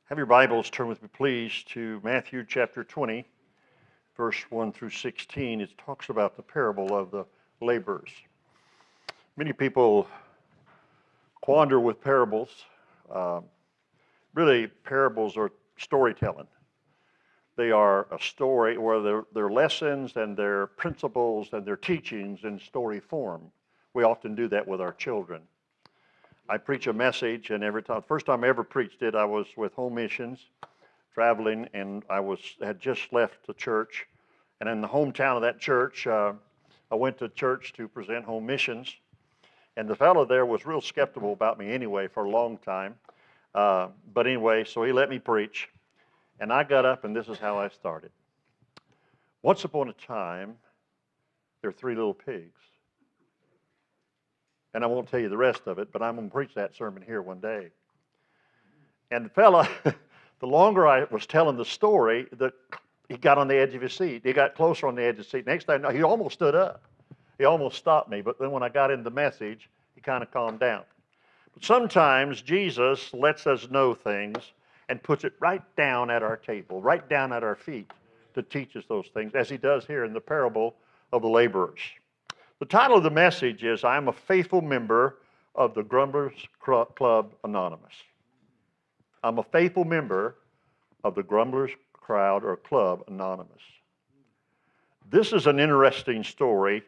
Have your Bibles turn with me, please, to Matthew chapter 20, verse 1 through 16. It talks about the parable of the laborers. Many people quander with parables. Really, parables are storytelling. They are a story where they're lessons and their principles and their teachings in story form. We often do that with our children. I preach a message, and first time I ever preached it, I was with Home Missions, traveling, and I had just left the church. And in the hometown of that church, I went to church to present Home Missions. And the fellow there was real skeptical about me anyway for a long time. But anyway, so he let me preach. And I got up, and this is how I started. Once upon a time, there were 3 little pigs. And I won't tell you the rest of it, but I'm going to preach that sermon here one day. And the fella, the longer I was telling the story, he got on the edge of his seat. He got closer on the edge of his seat. Next time, he almost stood up. He almost stopped me. But then when I got into the message, he kind of calmed down. But sometimes Jesus lets us know things and puts it right down at our table, right down at our feet to teach us those things, as he does here in the parable of the laborers. The title of the message is, I'm a faithful member of the Grumblers Club Anonymous. I'm a faithful member of the Grumblers Crowd or Club Anonymous. This is an interesting story,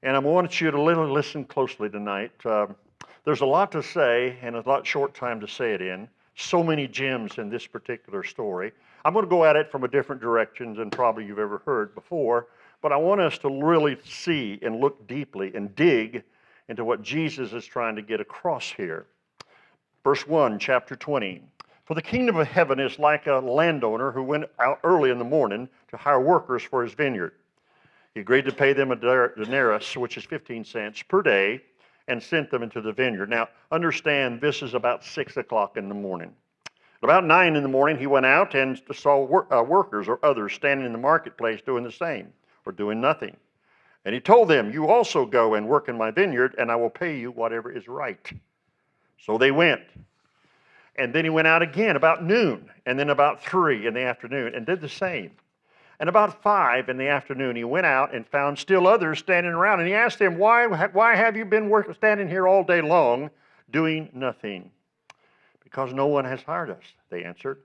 and I want you to listen closely tonight. There's a lot to say and a lot short time to say it in. So many gems in this particular story. I'm going to go at it from a different direction than probably you've ever heard before. But I want us to really see and look deeply and dig into what Jesus is trying to get across here. Verse 1, chapter 20. For the kingdom of heaven is like a landowner who went out early in the morning to hire workers for his vineyard. He agreed to pay them a denarius, which is 15 cents per day, and sent them into the vineyard. Now, understand this is about 6 o'clock in the morning. At about 9 in the morning, he went out and saw workers or others standing in the marketplace doing the same, or doing nothing. And he told them, you also go and work in my vineyard, and I will pay you whatever is right. So they went. And then he went out again about noon, and then about 3 in the afternoon, and did the same. And about 5 in the afternoon, he went out and found still others standing around. And he asked them, why have you been standing here all day long doing nothing? Because no one has hired us, they answered.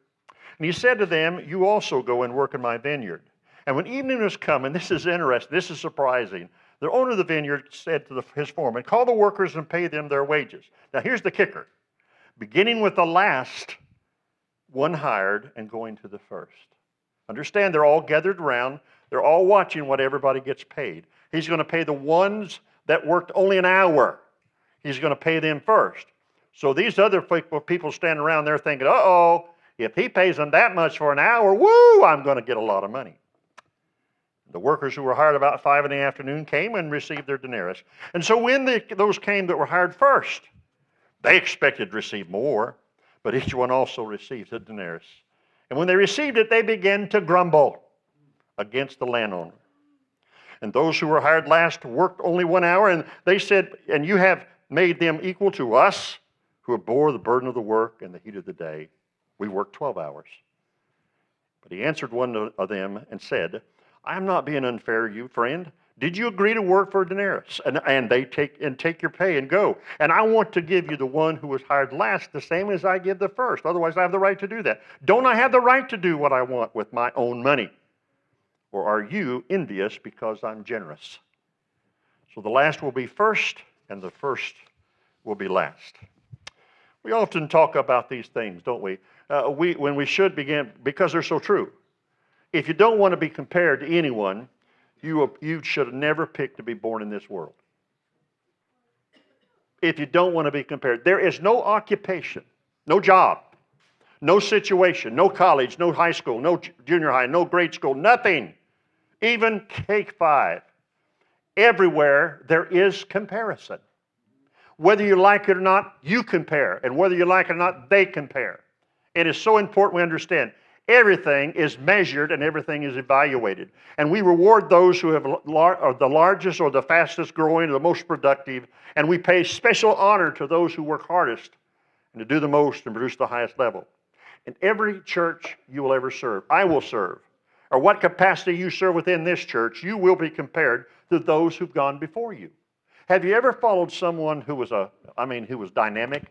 And he said to them, you also go and work in my vineyard. And when evening was come, and this is interesting, this is surprising, the owner of the vineyard said to his foreman, call the workers and pay them their wages. Now here's the kicker. Beginning with the last one hired and going to the first. Understand, they're all gathered around. They're all watching what everybody gets paid. He's going to pay the ones that worked only an hour. He's going to pay them first. So these other people standing around there thinking, uh-oh, if he pays them that much for an hour, woo, I'm going to get a lot of money. The workers who were hired about 5 in the afternoon came and received their denarius. And so when those came that were hired first, they expected to receive more, but each one also received a denarius. And when they received it, they began to grumble against the landowner. And those who were hired last worked only 1 hour, and they said, and you have made them equal to us, who bore the burden of the work and the heat of the day. We worked 12 hours. But he answered one of them and said, I am not being unfair to you, friend. Did you agree to work for a denarius? And take your pay and go. And I want to give you the one who was hired last the same as I give the first. Otherwise, I have the right to do that. Don't I have the right to do what I want with my own money? Or are you envious because I'm generous? So the last will be first, and the first will be last. We often talk about these things, don't we? When we should begin, because they're so true. If you don't want to be compared to anyone, you should have never picked to be born in this world. If you don't want to be compared, there is no occupation, no job, no situation, no college, no high school, no junior high, no grade school, nothing, even K-5. Everywhere there is comparison. Whether you like it or not, you compare. And whether you like it or not, they compare. It is so important we understand. Everything is measured and everything is evaluated. And we reward those who are the largest or the fastest growing or the most productive. And we pay special honor to those who work hardest and to do the most and produce the highest level. in every church you will ever serve, I will serve, or what capacity you serve within this church, you will be compared to those who've gone before you. Have you ever followed someone who was who was dynamic?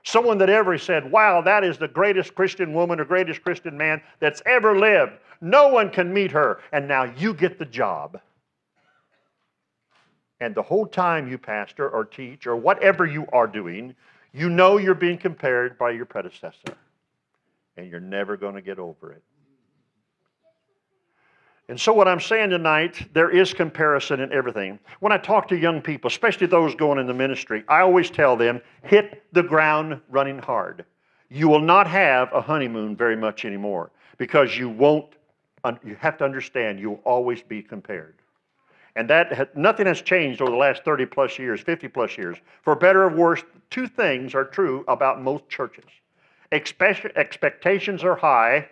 Someone that ever said, wow, that is the greatest Christian woman or greatest Christian man that's ever lived. No one can meet her, and now you get the job. And the whole time you pastor or teach or whatever you are doing, you know you're being compared by your predecessor. And you're never going to get over it. And so what I'm saying tonight, there is comparison in everything. When I talk to young people, especially those going in the ministry, I always tell them, hit the ground running hard. You will not have a honeymoon very much anymore because you have to understand you will always be compared. And nothing has changed over the last 30 plus years, 50 plus years. For better or worse, two things are true about most churches. Expectations are high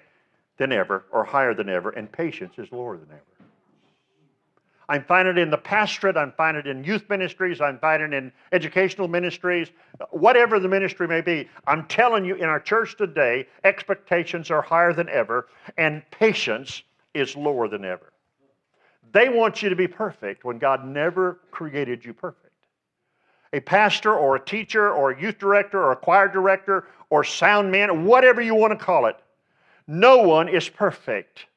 than ever, or higher than ever, and patience is lower than ever. I'm finding it in the pastorate, I'm finding it in youth ministries, I'm finding it in educational ministries, whatever the ministry may be. I'm telling you, in our church today, expectations are higher than ever, and patience is lower than ever. They want you to be perfect when God never created you perfect. A pastor or a teacher or a youth director or a choir director or sound man, or whatever you want to call it, no one is perfect.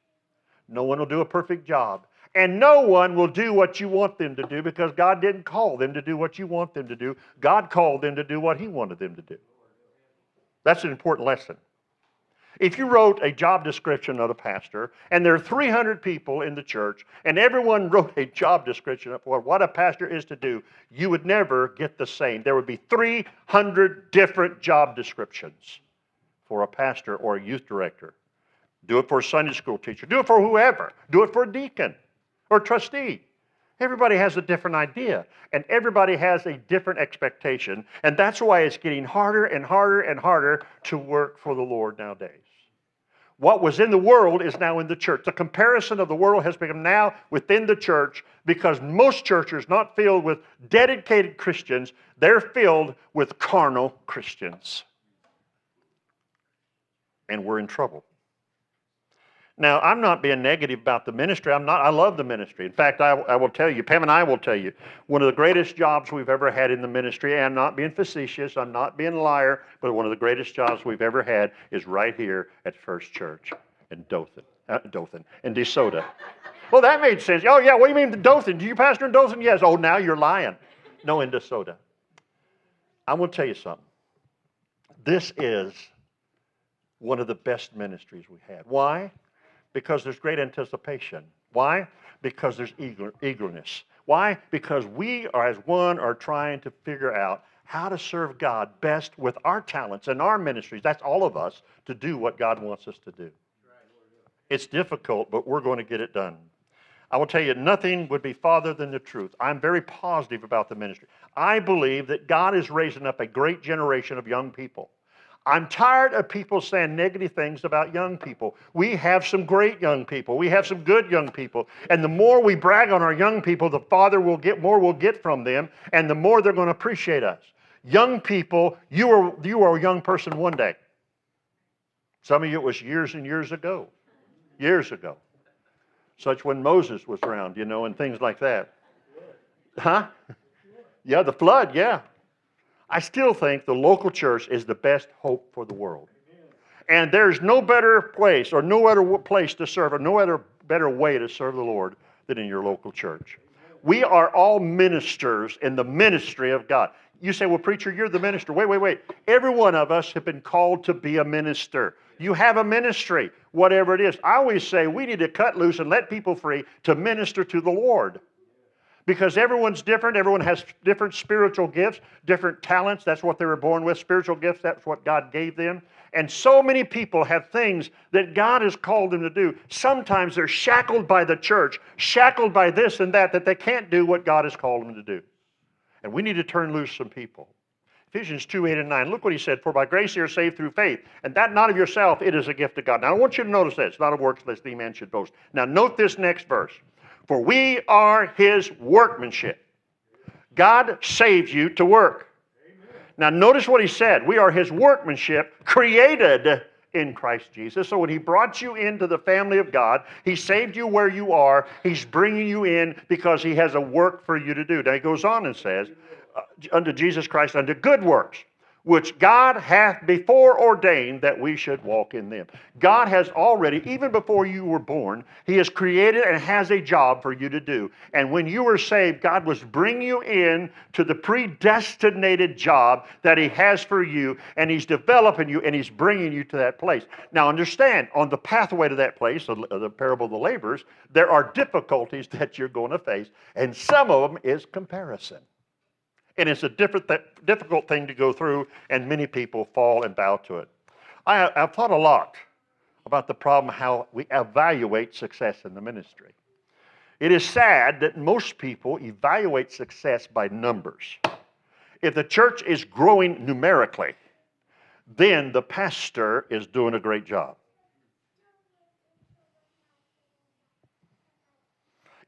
No one will do a perfect job. And no one will do what you want them to do because God didn't call them to do what you want them to do. God called them to do what He wanted them to do. That's an important lesson. If you wrote a job description of a pastor, and there are 300 people in the church, and everyone wrote a job description for what a pastor is to do, you would never get the same. There would be 300 different job descriptions for a pastor or a youth director. Do it for a Sunday school teacher. Do it for whoever. Do it for a deacon or trustee. Everybody has a different idea, and everybody has a different expectation, and that's why it's getting harder and harder and harder to work for the Lord nowadays. What was in the world is now in the church. The comparison of the world has become now within the church because most churches are not filled with dedicated Christians. They're filled with carnal Christians. And we're in trouble. Now, I'm not being negative about the ministry. I love the ministry. In fact, I will tell you, Pam and I will tell you, one of the greatest jobs we've ever had in the ministry, and I'm not being facetious, I'm not being a liar, but one of the greatest jobs we've ever had is right here at First Church in Dothan, in DeSoto. Well, that made sense. Oh, yeah, what do you mean Dothan? Do you pastor in Dothan? Yes. Oh, now you're lying. No, in DeSoto. I'm going to tell you something. This is one of the best ministries we had. Why? Because there's great anticipation. Why? Because there's eagerness. Why? Because we are, as one, are trying to figure out how to serve God best with our talents and our ministries. That's all of us, to do what God wants us to do. It's difficult, but we're going to get it done. I will tell you, nothing would be farther than the truth. I'm very positive about the ministry. I believe that God is raising up a great generation of young people. I'm tired of people saying negative things about young people. We have some great young people. We have some good young people. And the more we brag on our young people, the farther we'll get, more we'll get from them, and the more they're going to appreciate us. Young people, you were a young person one day. Some of you, it was years and years ago. Years ago. Such when Moses was around, and things like that. Huh? Yeah, the flood, yeah. I still think the local church is the best hope for the world. And there's no better place or no other place to serve or no other better way to serve the Lord than in your local church. We are all ministers in the ministry of God. You say, well, preacher, you're the minister. Wait. Every one of us have been called to be a minister. You have a ministry, whatever it is. I always say we need to cut loose and let people free to minister to the Lord. Because everyone's different. Everyone has different spiritual gifts, different talents. That's what they were born with. Spiritual gifts, that's what God gave them. And so many people have things that God has called them to do. Sometimes they're shackled by the church, shackled by this and that they can't do what God has called them to do. And we need to turn loose some people. Ephesians 2:8-9. Look what he said. For by grace you are saved through faith, and that not of yourself, it is a gift of God. Now I want you to notice that. It's not of works, lest any man should boast. Now note this next verse. For we are His workmanship. God saves you to work. Amen. Now notice what he said. We are His workmanship, created in Christ Jesus. So when he brought you into the family of God, he saved you where you are. He's bringing you in because he has a work for you to do. Now he goes on and says, unto Jesus Christ, unto good works, which God hath before ordained that we should walk in them. God has already, even before you were born, he has created and has a job for you to do. And when you were saved, God was bringing you in to the predestinated job that he has for you, and he's developing you, and he's bringing you to that place. Now understand, on the pathway to that place, the parable of the laborers, there are difficulties that you're going to face, and some of them is comparison. And it's a difficult thing to go through, and many people fall and bow to it. I've thought a lot about the problem how we evaluate success in the ministry. It is sad that most people evaluate success by numbers. If the church is growing numerically, then the pastor is doing a great job.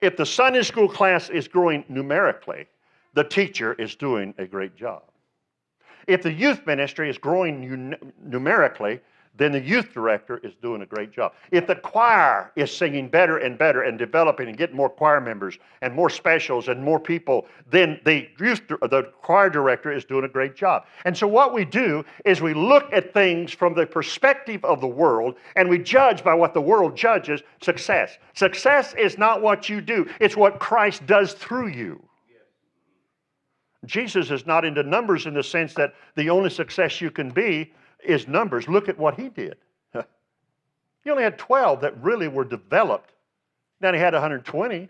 If the Sunday school class is growing numerically, the teacher is doing a great job. If the youth ministry is growing numerically, then the youth director is doing a great job. If the choir is singing better and better and developing and getting more choir members and more specials and more people, then the choir director is doing a great job. And so what we do is we look at things from the perspective of the world, and we judge by what the world judges success. Success is not what you do, it's what Christ does through you. Jesus is not into numbers in the sense that the only success you can be is numbers. Look at what he did. He only had 12 that really were developed. Now he had 120.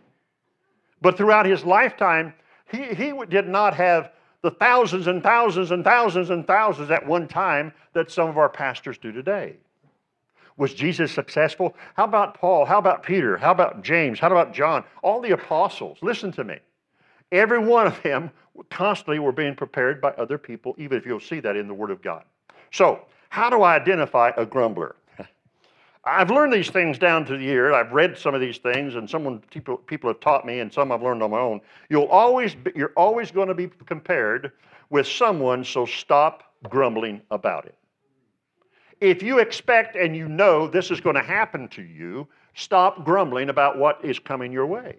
But throughout his lifetime, he did not have the thousands and thousands and thousands and thousands at one time that some of our pastors do today. Was Jesus successful? How about Paul? How about Peter? How about James? How about John? All the apostles. Listen to me. Every one of them constantly were being prepared by other people, even if you'll see that in the Word of God. So, how do I identify a grumbler? I've learned these things down through the years. I've read some of these things, and people have taught me, and some I've learned on my own. You're always going to be compared with someone, so stop grumbling about it. If you expect and you know this is going to happen to you, stop grumbling about what is coming your way.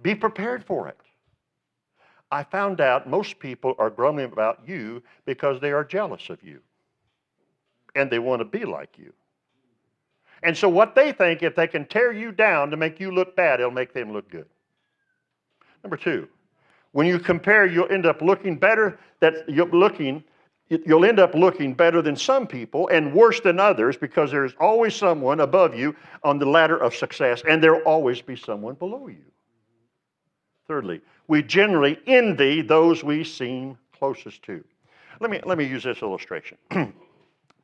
Be prepared for it. I found out most people are grumbling about you because they are jealous of you. And they want to be like you. And so what they think, if they can tear you down to make you look bad, it'll make them look good. Number two, when you compare, you'll end up looking better. You'll end up looking better than some people and worse than others, because there's always someone above you on the ladder of success, and there'll always be someone below you. Thirdly, we generally envy those we seem closest to. Let me use this illustration.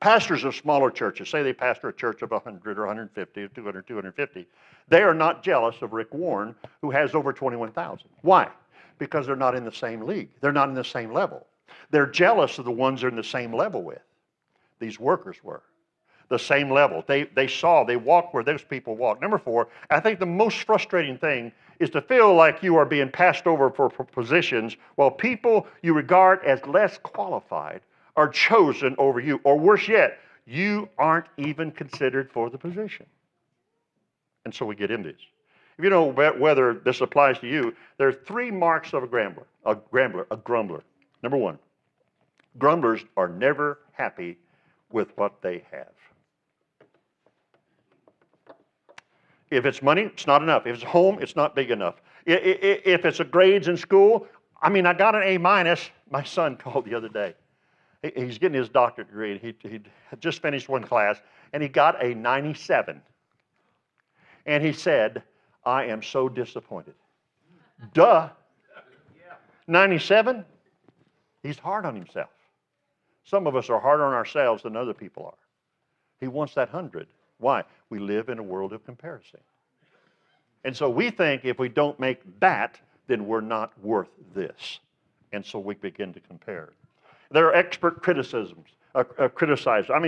Pastors of smaller churches, say they pastor a church of 100 or 150 or 200, 250, they are not jealous of Rick Warren, who has over 21,000. Why? Because they're not in the same league. They're not in the same level. They're jealous of the ones they're in the same level with. These workers were. The same level. They walked where those people walked. Number four, I think the most frustrating thing is to feel like you are being passed over for positions while people you regard as less qualified are chosen over you. Or worse yet, you aren't even considered for the position. And so we get into this. If you know whether this applies to you, there are three marks of a grumbler. Number one, grumblers are never happy with what they have. If it's money, it's not enough. If it's home, it's not big enough. If it's a grades in school, I got an A-. My son called the other day. He's getting his doctorate degree. He had just finished one class, and he got a 97. And he said, I am so disappointed. Duh. 97? He's hard on himself. Some of us are harder on ourselves than other people are. He wants that 100. Why? We live in a world of comparison. And so we think if we don't make that, then we're not worth this. And so we begin to compare. There are expert criticizers.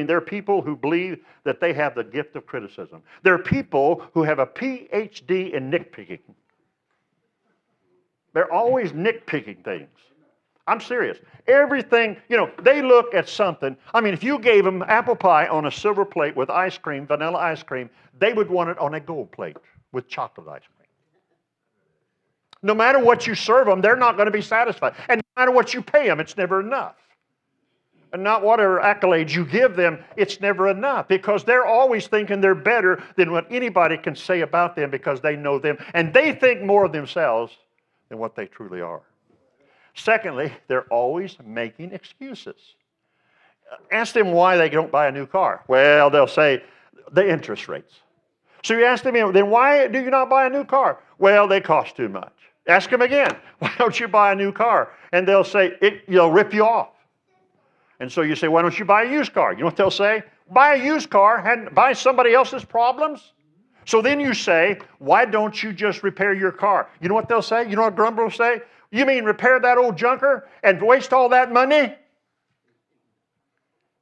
There are people who believe that they have the gift of criticism. There are people who have a PhD in nitpicking. They're always nitpicking things. I'm serious. Everything, they look at something. I mean, if you gave them apple pie on a silver plate with ice cream, vanilla ice cream, they would want it on a gold plate with chocolate ice cream. No matter what you serve them, they're not going to be satisfied. And no matter what you pay them, it's never enough. And not whatever accolades you give them, it's never enough, because they're always thinking they're better than what anybody can say about them, because they know them. And they think more of themselves than what they truly are. Secondly, they're always making excuses. Ask them why they don't buy a new car. Well, they'll say, the interest rates. So you ask them, then why do you not buy a new car? Well, they cost too much. Ask them again, why don't you buy a new car? And they'll say, it'll rip you off. And so you say, why don't you buy a used car? You know what they'll say? Buy a used car and buy somebody else's problems? So then you say, why don't you just repair your car? You know what they'll say? You know what Grumblers will say? You mean repair that old junker and waste all that money?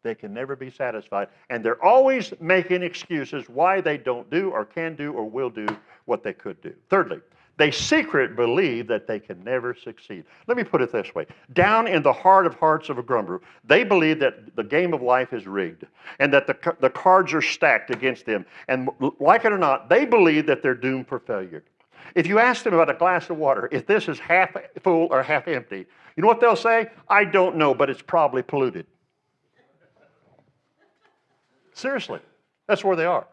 They can never be satisfied. And they're always making excuses why they don't do or can do or will do what they could do. Thirdly, they secretly believe that they can never succeed. Let me put it this way. Down in the heart of hearts of a grumbler, they believe that the game of life is rigged and that the cards are stacked against them. And like it or not, they believe that they're doomed for failure. If you ask them about a glass of water, if this is half full or half empty, you know what they'll say? I don't know, but it's probably polluted. Seriously, that's where they are.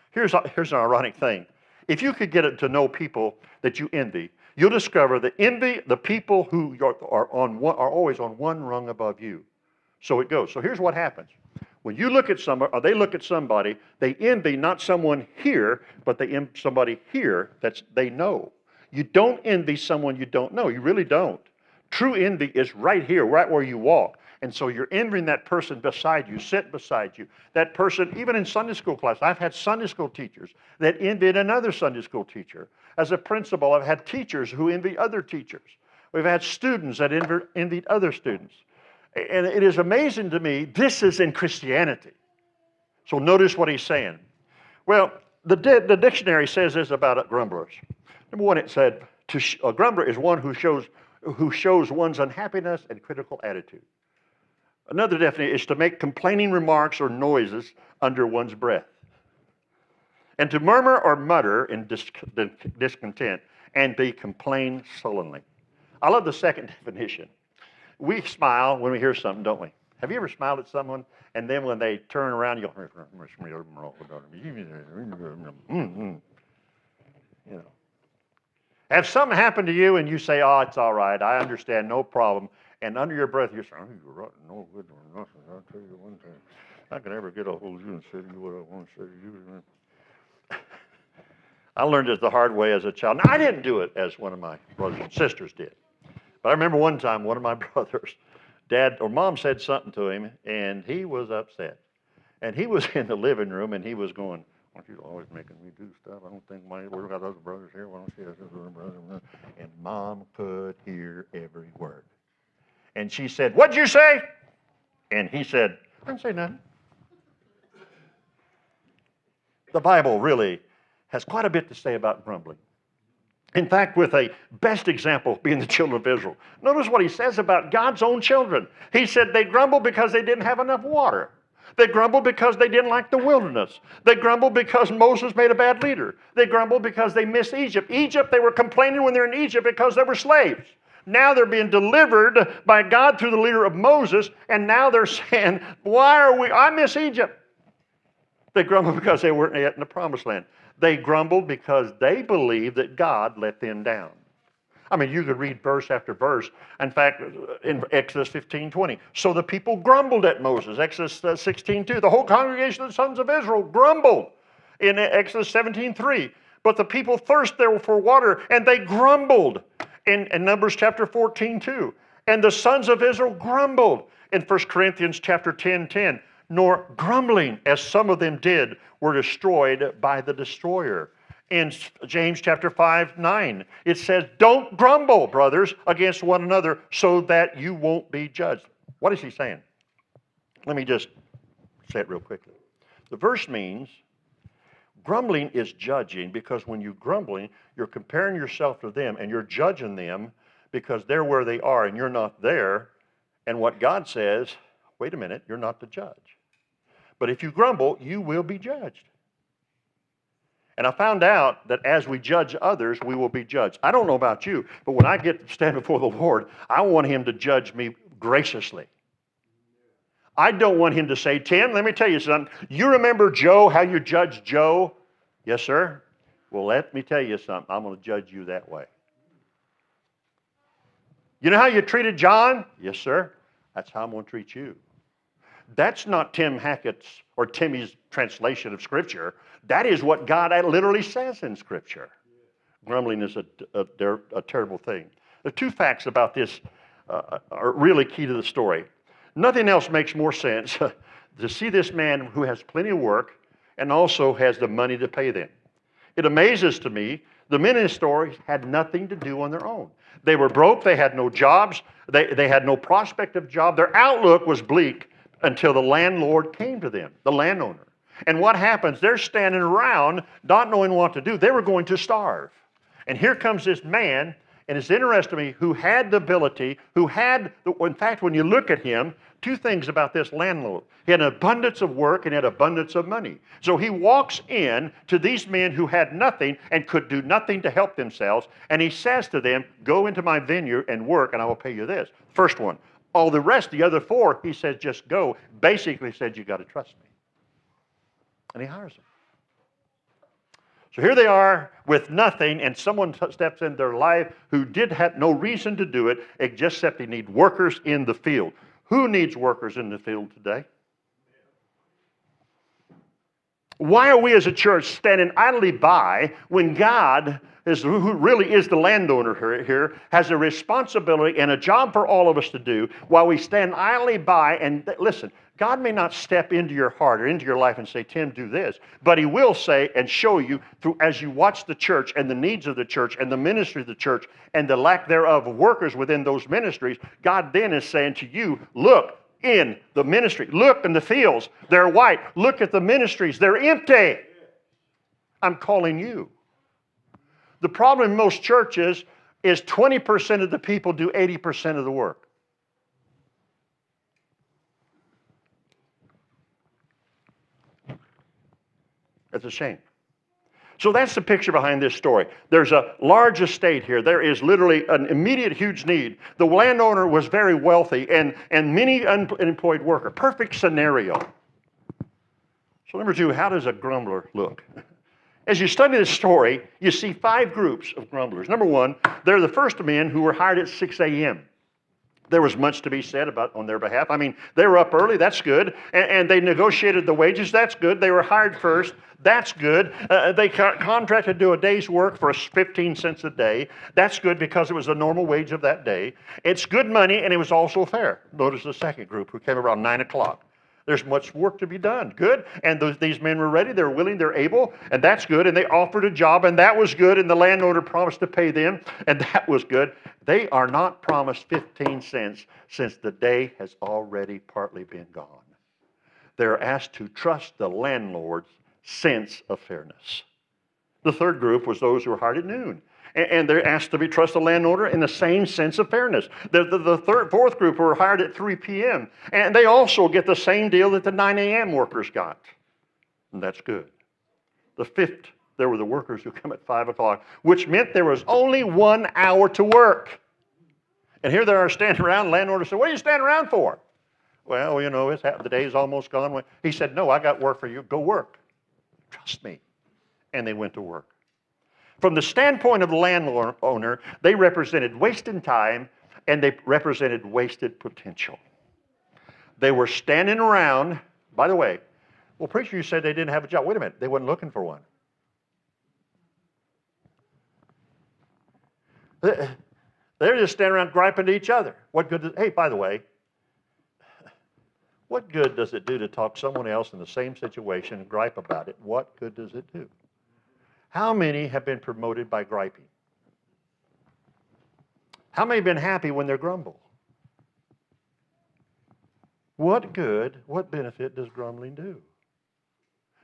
Here's an ironic thing. If you could get to know people that you envy, you'll discover that envy the people who are always on one rung above you. So it goes. So here's what happens. When you look at somebody, or they look at somebody, they envy not someone here, but they envy somebody here that they know. You don't envy someone you don't know. You really don't. True envy is right here, right where you walk. And so you're envying that person beside you, sitting beside you. That person, even in Sunday school class, I've had Sunday school teachers that envied another Sunday school teacher. As a principal, I've had teachers who envy other teachers. We've had students that envied other students. And it is amazing to me, this is in Christianity. So notice what he's saying. Well, the dictionary says this about grumblers. Number one, it said, a grumbler is one who shows one's unhappiness and critical attitude. Another definition is to make complaining remarks or noises under one's breath. And to murmur or mutter in discontent and be complain sullenly. I love the second definition. We smile when we hear something, don't we? Have you ever smiled at someone and then when they turn around, you go, have something happened to you and you say, oh, it's all right, I understand, no problem. And under your breath, you're saying, oh, you're rotten, no good or nothing. I'll tell you one thing. I can never get a hold of you and say to you what I want to say to you. I learned it the hard way as a child. Now, I didn't do it as one of my brothers and sisters did. But I remember one time, one of my brothers, dad or mom said something to him, and he was upset. And he was in the living room, and he was going, aren't you always making me do stuff? I don't think we've got other brothers here. Why don't you have other brothers? And mom could hear every word. And she said, what'd you say? And he said, I didn't say nothing. The Bible really has quite a bit to say about grumbling. In fact, with a best example being the children of Israel. Notice what he says about God's own children. He said they grumbled because they didn't have enough water. They grumbled because they didn't like the wilderness. They grumbled because Moses made a bad leader. They grumbled because they missed Egypt. They were complaining when they were in Egypt because they were slaves. Now they're being delivered by God through the leader of Moses, and now they're saying, I miss Egypt. They grumbled because they weren't yet in the promised land. They grumbled because they believed that God let them down. I mean, you could read verse after verse. In fact, in Exodus 15:20. So the people grumbled at Moses. Exodus 16:2. The whole congregation of the sons of Israel grumbled. In Exodus 17:3. But the people thirsted there for water, and they grumbled. In Numbers chapter 14:2. And the sons of Israel grumbled. In 1 Corinthians chapter 10:10. Nor grumbling, as some of them did, were destroyed by the destroyer. In James chapter 5:9, it says, don't grumble, brothers, against one another, so that you won't be judged. What is he saying? Let me just say it real quickly. The verse means grumbling is judging, because when you're grumbling, you're comparing yourself to them and you're judging them because they're where they are and you're not there. And what God says, wait a minute, you're not the judge. But if you grumble, you will be judged. And I found out that as we judge others, we will be judged. I don't know about you, but when I get to stand before the Lord, I want him to judge me graciously. I don't want him to say, Tim, let me tell you something. You remember Joe, how you judged Joe? Yes, sir. Well, let me tell you something. I'm going to judge you that way. You know how you treated John? Yes, sir. That's how I'm going to treat you. That's not Tim Hackett's or Timmy's translation of Scripture. That is what God literally says in Scripture. Grumbling is a terrible thing. The two facts about this are really key to the story. Nothing else makes more sense to see this man who has plenty of work and also has the money to pay them. It amazes to me, the men in the story had nothing to do on their own. They were broke, they had no jobs, they had no prospect of job. Their outlook was bleak until the landlord came to them, the landowner. And what happens? They're standing around not knowing what to do. They were going to starve. And here comes this man, and it's interesting to me, who had the ability, in fact, when you look at him, two things about this landlord. He had an abundance of work and had abundance of money. So he walks in to these men who had nothing and could do nothing to help themselves, and he says to them, go into my vineyard and work, and I will pay you this. First one. All the rest, the other four, he says, just go. Basically said, you got to trust me. And he hires them. So here they are with nothing, and someone steps in their life who did have no reason to do it, except they need workers in the field. Who needs workers in the field today? Why are we as a church standing idly by when God, who really is the landowner here, has a responsibility and a job for all of us to do, while we stand idly by and listen? God may not step into your heart or into your life and say, Tim, do this. But he will say and show you through as you watch the church and the needs of the church and the ministry of the church and the lack thereof of workers within those ministries. God then is saying to you, look in the ministry. Look in the fields. They're white. Look at the ministries. They're empty. I'm calling you. The problem in most churches is 20% of the people do 80% of the work. That's a shame. So that's the picture behind this story. There's a large estate here. There is literally an immediate huge need. The landowner was very wealthy and many unemployed workers. Perfect scenario. So number two, how does a grumbler look? As you study this story, you see 5 groups of grumblers. Number one, they're the first men who were hired at 6 a.m. There was much to be said on their behalf. I mean, they were up early, that's good. And they negotiated the wages, that's good. They were hired first, that's good. They contracted to do a day's work for 15 cents a day. That's good because it was the normal wage of that day. It's good money, and it was also fair. Notice the second group who came around 9 o'clock. There's much work to be done. Good. And these men were ready. They're willing. They're able. And that's good. And they offered a job. And that was good. And the landowner promised to pay them. And that was good. They are not promised 15 cents since the day has already partly been gone. They're asked to trust the landlord's sense of fairness. The third group was those who were hired at noon. And they're asked to trust the landowner in the same sense of fairness. The fourth group were hired at 3 p.m. And they also get the same deal that the 9 a.m. workers got. And that's good. The fifth, there were the workers who come at 5 o'clock, which meant there was only 1 hour to work. And here they are standing around. The landowner said, what are you standing around for? Well, you know, the day's almost gone. He said, no, I got work for you. Go work. Trust me. And they went to work. From the standpoint of the landowner, they represented wasted time and they represented wasted potential. They were standing around. By the way, well, preacher, you said they didn't have a job. Wait a minute, they weren't looking for one. They're just standing around griping to each other. Hey, by the way, what good does it do to talk to someone else in the same situation and gripe about it? What good does it do? How many have been promoted by griping? How many have been happy when they grumble? What good, what benefit does grumbling do?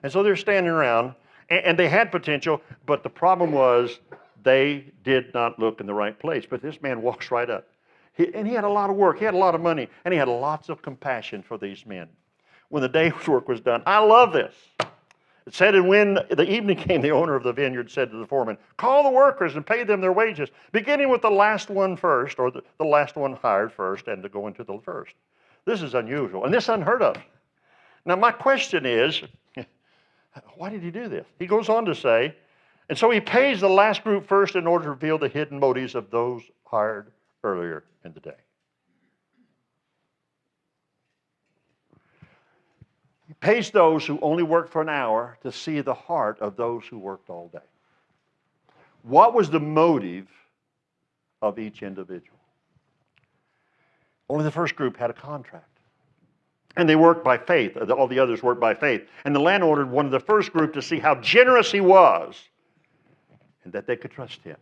And so they're standing around, and they had potential, but the problem was they did not look in the right place. But this man walks right up. And he had a lot of work. He had a lot of money. And he had lots of compassion for these men. When the day's work was done, I love this. It said, and when the evening came, the owner of the vineyard said to the foreman, call the workers and pay them their wages, beginning with the last one first, or the last one hired first, and to go into the first. This is unusual, and this is unheard of. Now, my question is, why did he do this? He goes on to say, and so he pays the last group first in order to reveal the hidden motives of those hired earlier in the day. He pays those who only worked for an hour to see the heart of those who worked all day. What was the motive of each individual? Only the first group had a contract. And they worked by faith. All the others worked by faith. And the landowner wanted the first group to see how generous he was and that they could trust him.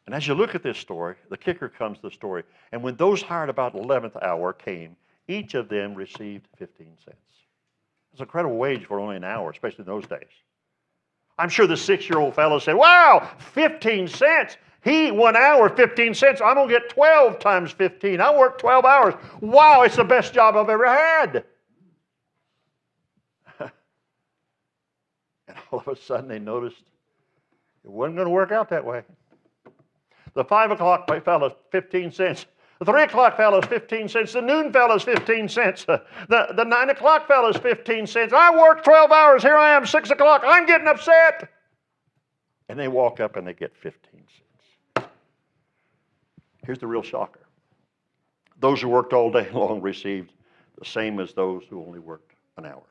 And as you look at this story, the kicker comes to the story. And when those hired about the 11th hour came, each of them received 15 cents. It's an incredible wage for only an hour, especially in those days. I'm sure the 6-year-old fellow said, wow, 15 cents. He, 1 hour, 15 cents. I'm going to get 12 times 15. I worked 12 hours. Wow, it's the best job I've ever had. And all of a sudden they noticed it wasn't going to work out that way. The 5 o'clock fellow, 15 cents. The 3 o'clock fellow is 15 cents. The noon fellow is 15 cents. The 9 o'clock fellow is 15 cents. I worked 12 hours. Here I am, 6 o'clock. I'm getting upset. And they walk up and they get 15 cents. Here's the real shocker. Those who worked all day long received the same as those who only worked an hour.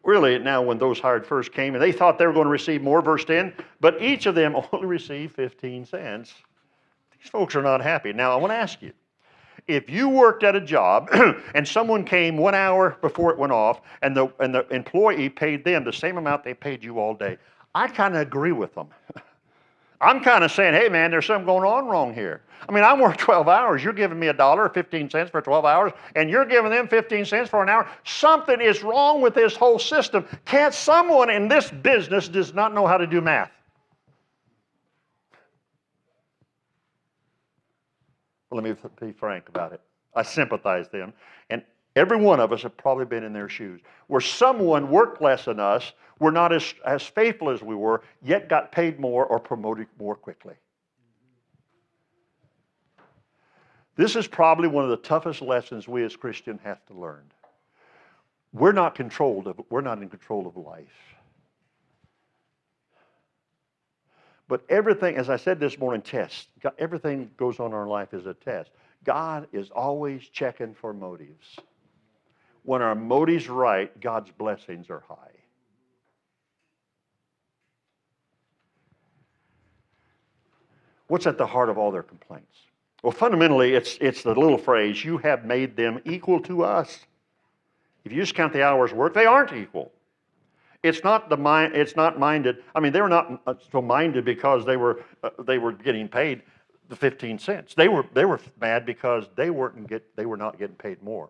Really, now when those hired first came, and they thought they were going to receive more, verse 10, but each of them only received 15 cents. These folks are not happy. Now, I want to ask you, if you worked at a job and someone came 1 hour before it went off and the employee paid them the same amount they paid you all day, I kind of agree with them. I'm kind of saying, hey, man, there's something going on wrong here. I mean, I work 12 hours. You're giving me $1 or 15 cents for 12 hours, and you're giving them 15 cents for an hour. Something is wrong with this whole system. Can't someone in this business does not know how to do math? Well, let me be frank about it. I sympathize them. And every one of us have probably been in their shoes, where someone worked less than us, were not as faithful as we were, yet got paid more or promoted more quickly. This is probably one of the toughest lessons we as Christians have to learn. We're not in control of life. But everything, as I said this morning, tests. Everything goes on in our life is a test. God is always checking for motives. When our motives right, God's blessings are high. What's at the heart of all their complaints? Well, fundamentally, it's the little phrase, you have made them equal to us. If you just count the hours worked, they aren't equal. It's not minded. I mean, they were not so minded because they were getting paid the 15 cents. They were mad because they were not getting paid more.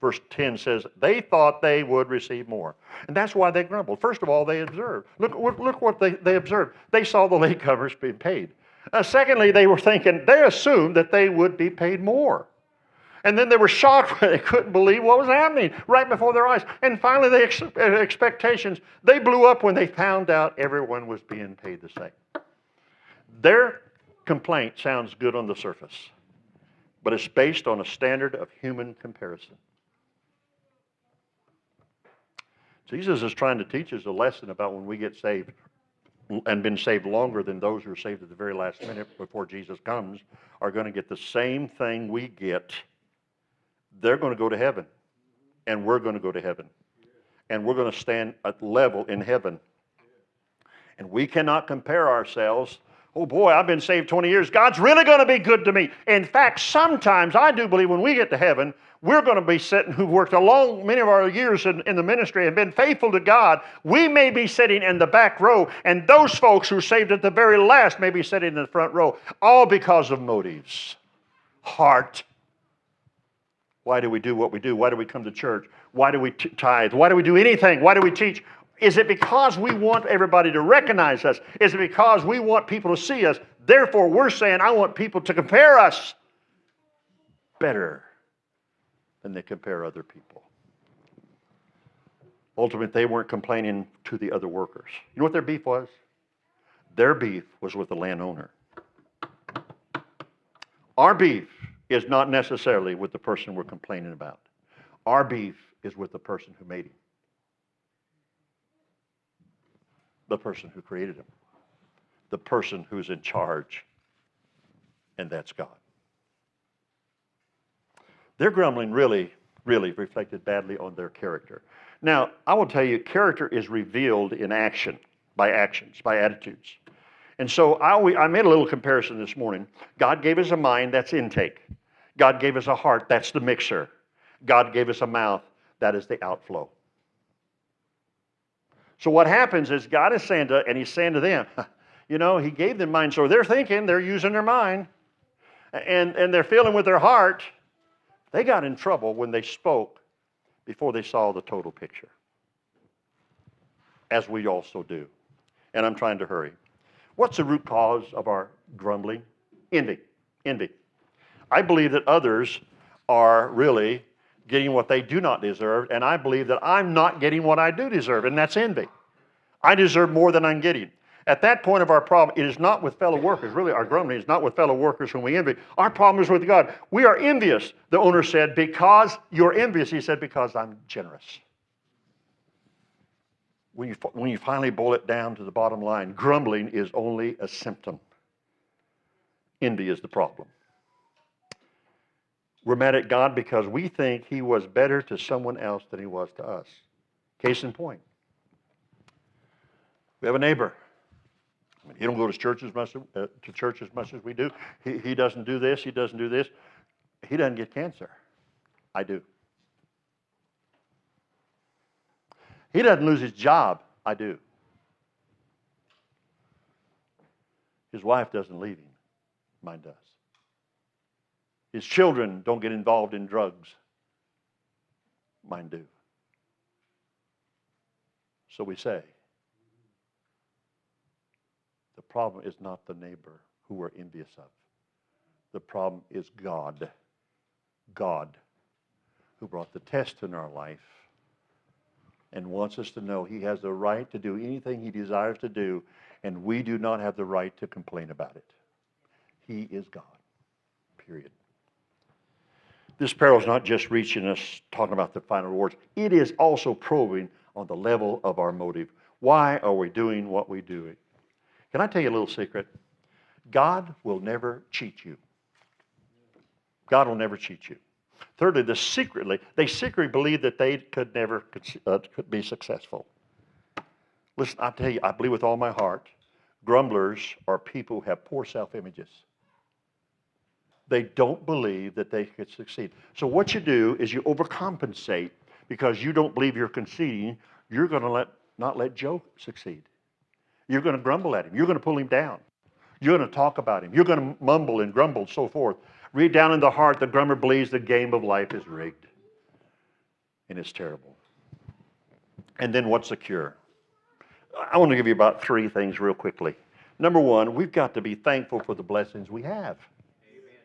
Verse 10 says they thought they would receive more, and that's why they grumbled. First of all, they observed. Look what they observed. They saw the latecomers being paid. Secondly, they assumed that they would be paid more. And then they were shocked when they couldn't believe what was happening right before their eyes. And finally, their expectations, they blew up when they found out everyone was being paid the same. Their complaint sounds good on the surface, but it's based on a standard of human comparison. Jesus is trying to teach us a lesson about when we get saved and been saved longer than those who are saved at the very last minute before Jesus comes are going to get the same thing we get. They're going to go to heaven, and we're going to go to heaven, and we're going to stand at level in heaven. And we cannot compare ourselves. Oh boy, I've been saved 20 years. God's really going to be good to me. In fact, sometimes I do believe when we get to heaven, we're going to be sitting, who've worked a long, many of our years in the ministry and been faithful to God. We may be sitting in the back row, and those folks who are saved at the very last may be sitting in the front row, all because of motives. Heart. Why do we do what we do? Why do we come to church? Why do we tithe? Why do we do anything? Why do we teach? Is it because we want everybody to recognize us? Is it because we want people to see us? Therefore, we're saying, I want people to compare us better than they compare other people. Ultimately, they weren't complaining to the other workers. You know what their beef was? Their beef was with the landowner. Our beef is not necessarily with the person we're complaining about. Our beef is with the person who made him. The person who created him. The person who's in charge. And that's God. Their grumbling really reflected badly on their character. Now, I will tell you, character is revealed in action, by actions, by attitudes. And so I made a little comparison this morning. God gave us a mind, that's intake. God gave us a heart, that's the mixer. God gave us a mouth, that is the outflow. So what happens is God is saying He's saying to them, you know, He gave them mind. So they're thinking, they're using their mind, and they're feeling with their heart. They got in trouble when they spoke before they saw the total picture, as we also do. And I'm trying to hurry. What's the root cause of our grumbling? Envy. Envy. I believe that others are really getting what they do not deserve, and I believe that I'm not getting what I do deserve, and that's envy. I deserve more than I'm getting. At that point of our problem, it is not with fellow workers. Really, our grumbling is not with fellow workers whom we envy. Our problem is with God. We are envious, the owner said, because you're envious. He said, because I'm generous. When you finally boil it down to the bottom line, grumbling is only a symptom. Envy is the problem. We're mad at God because we think He was better to someone else than He was to us. Case in point. We have a neighbor. I mean, he don't go to church as much as we do. He doesn't do this. He doesn't do this. He doesn't get cancer. I do. He doesn't lose his job. I do. His wife doesn't leave him. Mine does. His children don't get involved in drugs. Mine do. So we say, the problem is not the neighbor who we're envious of. The problem is God. God, who brought the test in our life and wants us to know He has the right to do anything He desires to do, and we do not have the right to complain about it. He is God. Period. This parable is not just reaching us, talking about the final rewards. It is also probing on the level of our motive. Why are we doing what we do? Can I tell you a little secret? God will never cheat you. God will never cheat you. Thirdly, they secretly believe that they could never could be successful. Listen, I tell you, I believe with all my heart, grumblers are people who have poor self-images. They don't believe that they could succeed. So what you do is you overcompensate because you don't believe you're conceding. You're going to not let Joe succeed. You're going to grumble at him. You're going to pull him down. You're going to talk about him. You're going to mumble and grumble and so forth. Read down in the heart, the grumbler believes the game of life is rigged. And it's terrible. And then what's the cure? I want to give you about 3 things real quickly. Number 1, we've got to be thankful for the blessings we have. Amen.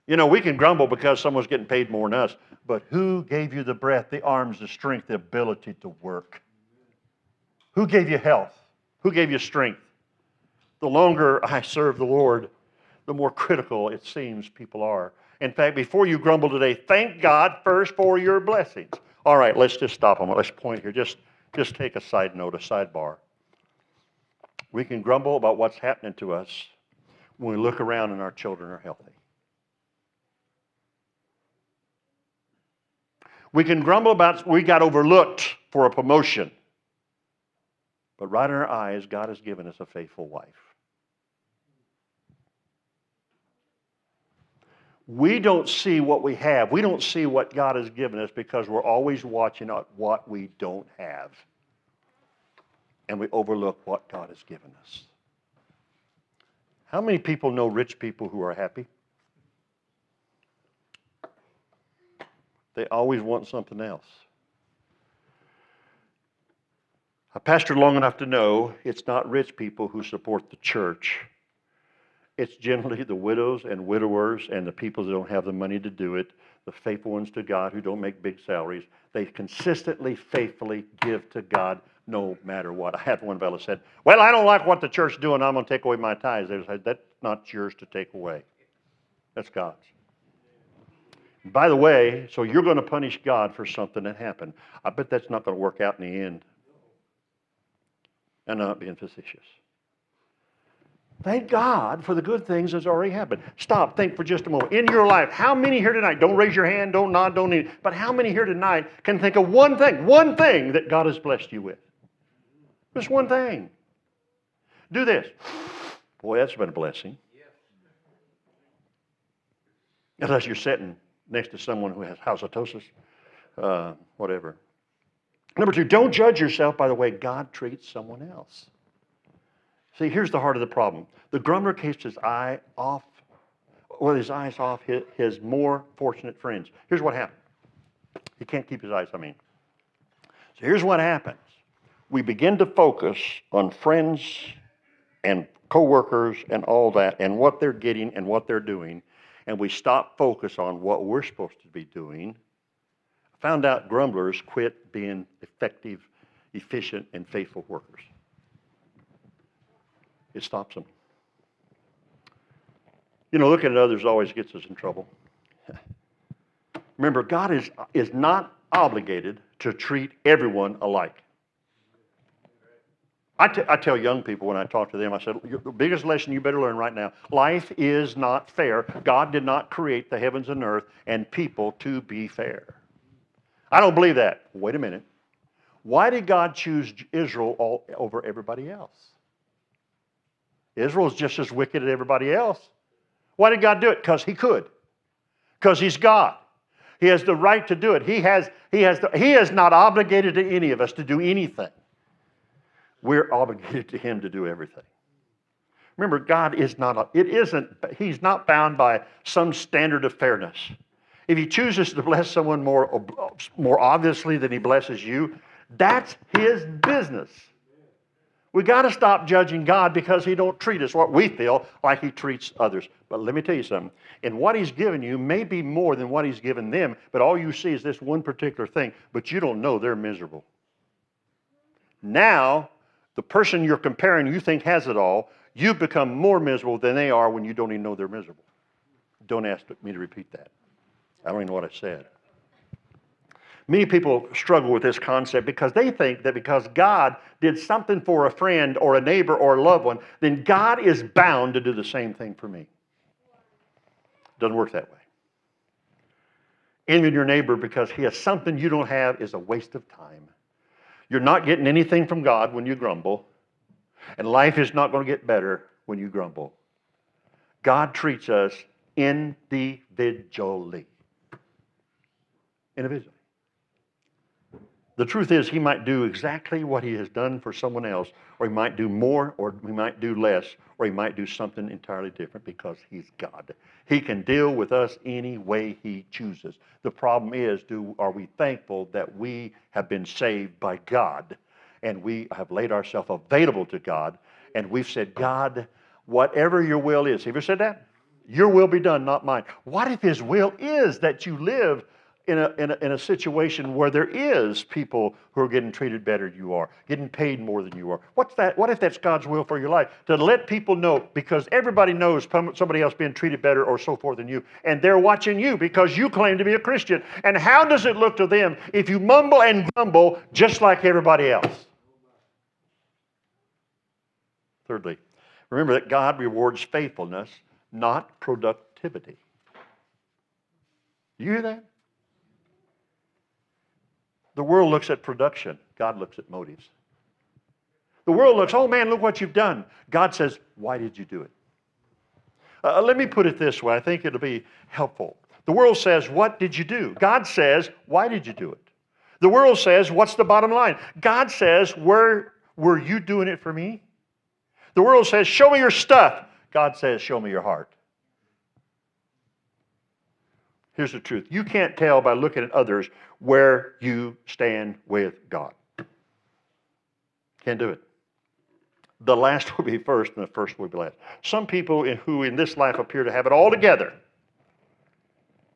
You know, we can grumble because someone's getting paid more than us, but who gave you the breath, the arms, the strength, the ability to work? Who gave you health? Who gave you strength? The longer I serve the Lord, the more critical it seems people are. In fact, before you grumble today, thank God first for your blessings. All right, let's just stop a moment. Let's point here. Just take a side note, a sidebar. We can grumble about what's happening to us when we look around and our children are healthy. We can grumble about we got overlooked for a promotion. But right in our eyes, God has given us a faithful wife. We don't see what we have. We don't see what God has given us because we're always watching at what we don't have. And we overlook what God has given us. How many people know rich people who are happy? They always want something else. I pastored long enough to know it's not rich people who support the church. It's generally the widows and widowers and the people that don't have the money to do it, the faithful ones to God who don't make big salaries. They consistently, faithfully give to God no matter what. I had one fellow said, well, I don't like what the church is doing. I'm going to take away my tithes. They said, that's not yours to take away. That's God's. By the way, so you're going to punish God for something that happened. I bet that's not going to work out in the end. I'm not being facetious. Thank God for the good things that's already happened. Stop, think for just a moment. In your life, how many here tonight, don't raise your hand, don't nod, don't need, but how many here tonight can think of one thing that God has blessed you with? Just one thing. Do this. Boy, that's been a blessing. Unless you're sitting next to someone who has halitosis, whatever. Number 2, don't judge yourself by the way God treats someone else. See, here's the heart of the problem. The grumbler keeps his eyes off his more fortunate friends. Here's what happened. He can't keep his eyes, So here's what happens. We begin to focus on friends and coworkers and all that and what they're getting and what they're doing, and we stop focus on what we're supposed to be doing. I found out grumblers quit being effective, efficient, and faithful workers. It stops them. Looking at others always gets us in trouble. Remember, God is not obligated to treat everyone alike. I tell young people when I talk to them, I said, the biggest lesson you better learn right now, life is not fair. God did not create the heavens and earth and people to be fair. I don't believe that. Wait a minute. Why did God choose Israel all over everybody else? Israel's just as wicked as everybody else. Why did God do it? Because He could. Because He's God. He has the right to do it. He is not obligated to any of us to do anything. We're obligated to Him to do everything. Remember, God is not, He's not bound by some standard of fairness. If He chooses to bless someone more obviously than He blesses you, that's His business. We got to stop judging God because He don't treat us what we feel like He treats others. But let me tell you something. And what He's given you may be more than what He's given them, but all you see is this one particular thing, but you don't know they're miserable. Now, the person you're comparing you think has it all, you become more miserable than they are when you don't even know they're miserable. Don't ask me to repeat that. I don't even know what I said. Many people struggle with this concept because they think that because God did something for a friend or a neighbor or a loved one, then God is bound to do the same thing for me. Doesn't work that way. Envying your neighbor because he has something you don't have is a waste of time. You're not getting anything from God when you grumble, and life is not going to get better when you grumble. God treats us individually. Individually. The truth is, He might do exactly what He has done for someone else, or He might do more, or He might do less, or He might do something entirely different because He's God. He can deal with us any way He chooses. The problem is, are we thankful that we have been saved by God, and we have laid ourselves available to God, and we've said, God, whatever your will is. Have you ever said that? Your will be done, not mine. What if His will is that you live in a situation where there is people who are getting treated better than you are, getting paid more than you are? What's that? What if that's God's will for your life? To let people know, because everybody knows somebody else being treated better or so forth than you, and they're watching you because you claim to be a Christian. And how does it look to them if you mumble and grumble just like everybody else? Thirdly, remember that God rewards faithfulness, not productivity. You hear that? The world looks at production. God looks at motives. The world looks, oh man, look what you've done. God says, why did you do it? Let me put it this way. I think it'll be helpful. The world says, what did you do? God says, why did you do it? The world says, what's the bottom line? God says, were you doing it for me? The world says, show me your stuff. God says, show me your heart. Here's the truth. You can't tell by looking at others where you stand with God. Can't do it. The last will be first, and the first will be last. Some people who in this life appear to have it all together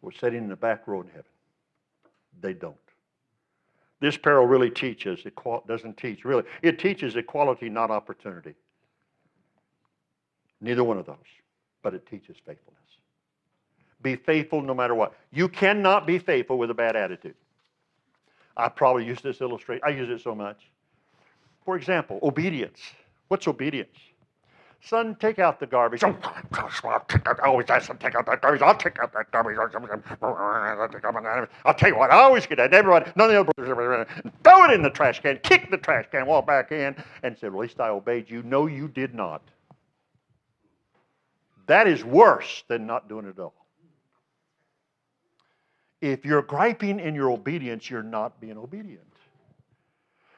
were sitting in the back row in heaven. They don't. This parable really teaches, doesn't teach, really. It teaches equality, not opportunity. Neither one of those. But it teaches faithfulness. Be faithful no matter what. You cannot be faithful with a bad attitude. I probably use this illustration. I use it so much. For example, obedience. What's obedience? Son, take out the garbage. Oh, I always ask him to take out that garbage. I'll take out that garbage. I'll tell you what, I always get that. Everybody, none of the others, throw it in the trash can, kick the trash can, walk back in, and said, well, at least I obeyed you. No, you did not. That is worse than not doing it at all. If you're griping in your obedience, you're not being obedient.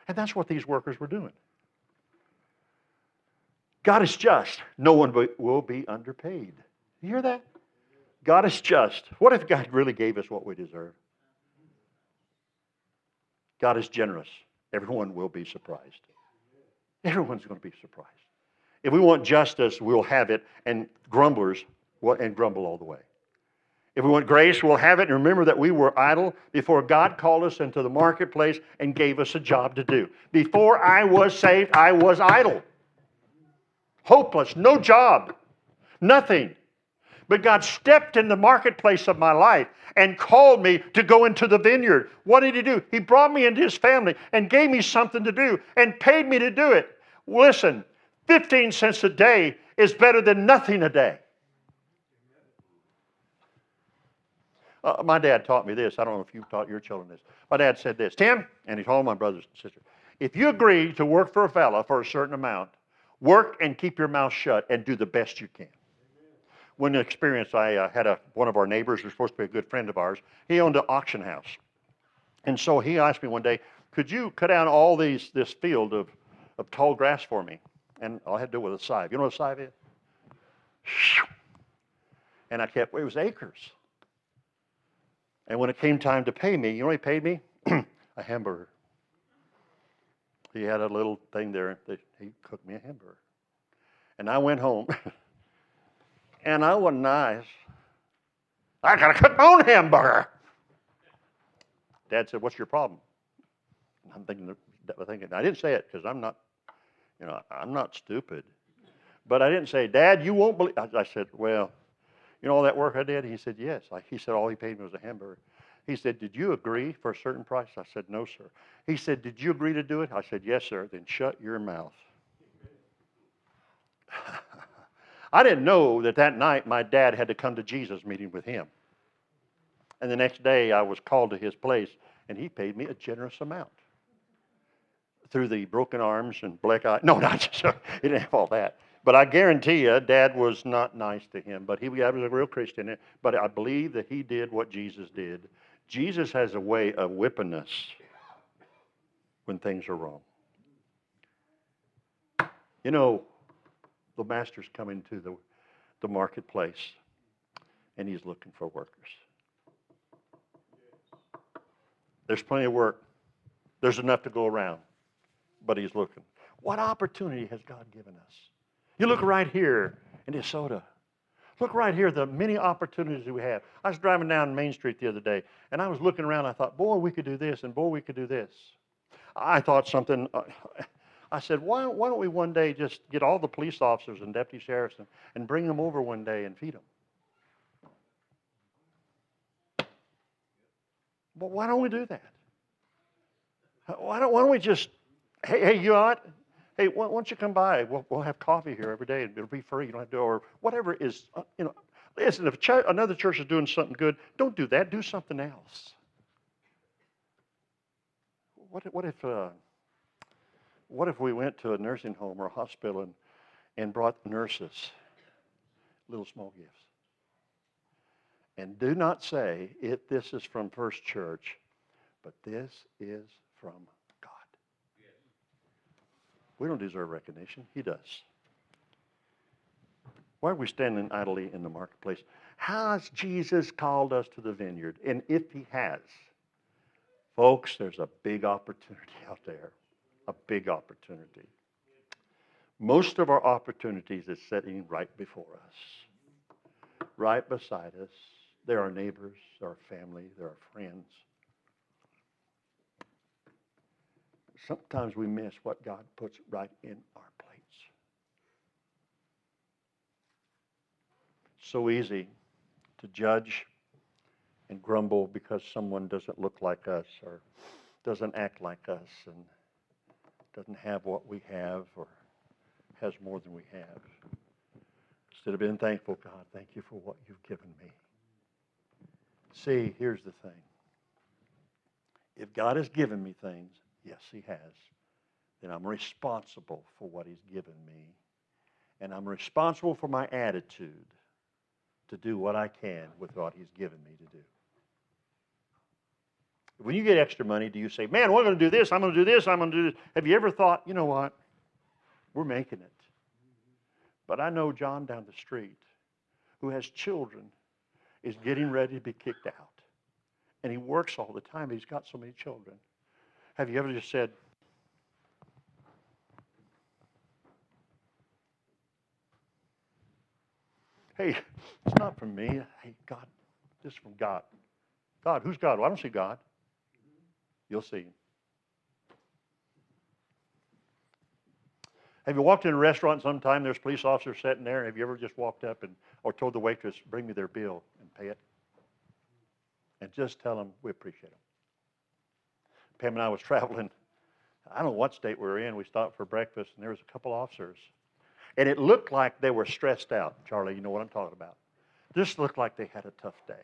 And that's what these workers were doing. God is just. No one will be underpaid. You hear that? God is just. What if God really gave us what we deserve? God is generous. Everyone will be surprised. Everyone's going to be surprised. If we want justice, we'll have it, and grumblers will grumble all the way. If we want grace, we'll have it. And remember that we were idle before God called us into the marketplace and gave us a job to do. Before I was saved, I was idle. Hopeless, no job, nothing. But God stepped in the marketplace of my life and called me to go into the vineyard. What did He do? He brought me into His family and gave me something to do and paid me to do it. Listen, 15 cents a day is better than nothing a day. My dad taught me this. I don't know if you've taught your children this. My dad said this, Tim, and he told my brothers and sisters, if you agree to work for a fella for a certain amount, work and keep your mouth shut and do the best you can. One experience, I had one of our neighbors who was supposed to be a good friend of ours. He owned an auction house. And so he asked me one day, could you cut down all this field of tall grass for me? And all I had to do with a scythe. You know what a scythe is? And it was acres. And when it came time to pay me, you know what he paid me? A hamburger. He had a little thing there that he cooked me a hamburger. And I went home, and I wasn't nice. I got to cook my own hamburger. Dad said, what's your problem? I'm thinking, I didn't say it because I'm not stupid. But I didn't say, Dad, you won't believe. I said, well, you know all that work I did? He said, yes. He said, all he paid me was a hamburger. He said, did you agree for a certain price? I said, no, sir. He said, did you agree to do it? I said, yes, sir. Then shut your mouth. I didn't know that night my dad had to come to Jesus meeting with him. And the next day I was called to his place, and he paid me a generous amount. Through the broken arms and black eye. No, not just, he didn't have all that. But I guarantee you, Dad was not nice to him. But he was a real Christian. But I believe that he did what Jesus did. Jesus has a way of whipping us when things are wrong. You know, the master's coming to the marketplace, and he's looking for workers. There's plenty of work. There's enough to go around. But he's looking. What opportunity has God given us? You look right here in Soto. Look right here, the many opportunities we have. I was driving down Main Street the other day, and I was looking around. I thought, boy, we could do this, and boy, we could do this. I thought something. I said, why don't we one day just get all the police officers and deputy sheriffs and bring them over one day and feed them? But why don't we do that? Why don't we just, hey, you know what? Hey, why don't you come by? We'll have coffee here every day. It'll be free. You don't have to do it. Or whatever is, listen, if another church is doing something good, don't do that. Do something else. What if we went to a nursing home or a hospital and brought nurses little small gifts? And do not say, this is from First Church, but this is from God. We don't deserve recognition. He does. Why are we standing idly in the marketplace? Has Jesus called us to the vineyard? And if he has, folks, there's a big opportunity out there. A big opportunity. Most of our opportunities is sitting right before us, right beside us. They're our neighbors, they're our family, they're our friends. Sometimes we miss what God puts right in our plates. So easy to judge and grumble because someone doesn't look like us or doesn't act like us and doesn't have what we have or has more than we have. Instead of being thankful, God, thank you for what you've given me. See, here's the thing. If God has given me things, yes, he has, then I'm responsible for what he's given me. And I'm responsible for my attitude to do what I can with what he's given me to do. When you get extra money, do you say, man, we're going to do this, I'm going to do this, I'm going to do this? Have you ever thought, you know what? We're making it. But I know John down the street who has children is getting ready to be kicked out. And he works all the time. He's got so many children. Have you ever just said, hey, it's not from me. Hey, God, this is from God. God, who's God? Well, I don't see God. You'll see him. Have you walked in a restaurant sometime, there's police officers sitting there, have you ever just walked up or told the waitress, bring me their bill and pay it? And just tell them we appreciate them. Pam and I was traveling. I don't know what state we were in. We stopped for breakfast, and there was a couple officers. And it looked like they were stressed out. Charlie, you know what I'm talking about. This looked like they had a tough day.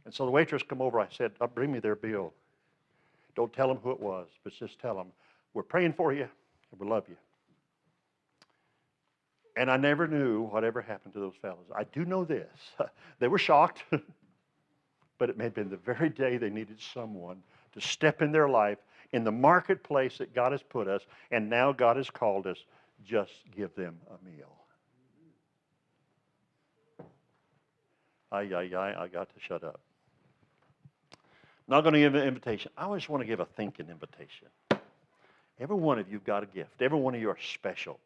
And so the waitress come over. I said, bring me their bill. Don't tell them who it was, but just tell them, we're praying for you, and we love you. And I never knew whatever happened to those fellows. I do know this. They were shocked, but it may have been the very day they needed someone to step in their life in the marketplace that God has put us, and now God has called us, just give them a meal. I got to shut up. Not going to give an invitation. I always want to give a thinking invitation. Every one of you got a gift. Every one of you are special.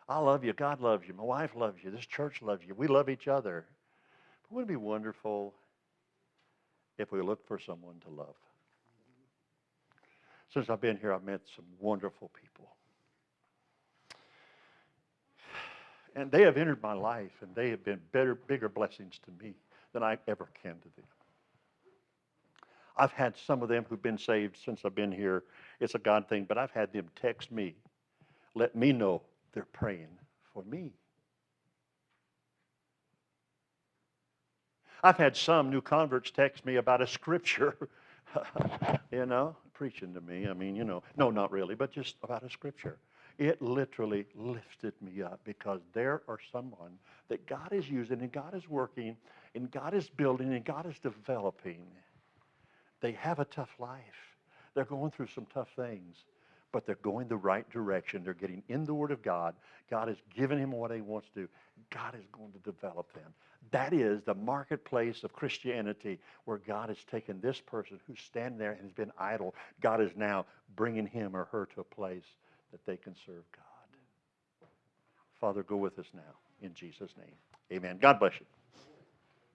I love you. God loves you. My wife loves you. This church loves you. We love each other. But wouldn't it be wonderful if we looked for someone to love? Since I've been here, I've met some wonderful people. And they have entered my life, and they have been bigger blessings to me than I ever can to them. I've had some of them who've been saved since I've been here. It's a God thing, but I've had them text me, let me know they're praying for me. I've had some new converts text me about a scripture, preaching to me. I mean, no, not really, but just about a scripture. It literally lifted me up because there are someone that God is using and God is working and God is building and God is developing. They have a tough life. They're going through some tough things, but they're going the right direction. They're getting in the Word of God. God has given him what he wants to do. God is going to develop them. That is the marketplace of Christianity where God has taken this person who's standing there and has been idle. God is now bringing him or her to a place that they can serve God. Father, go with us now in Jesus' name. Amen. God bless you.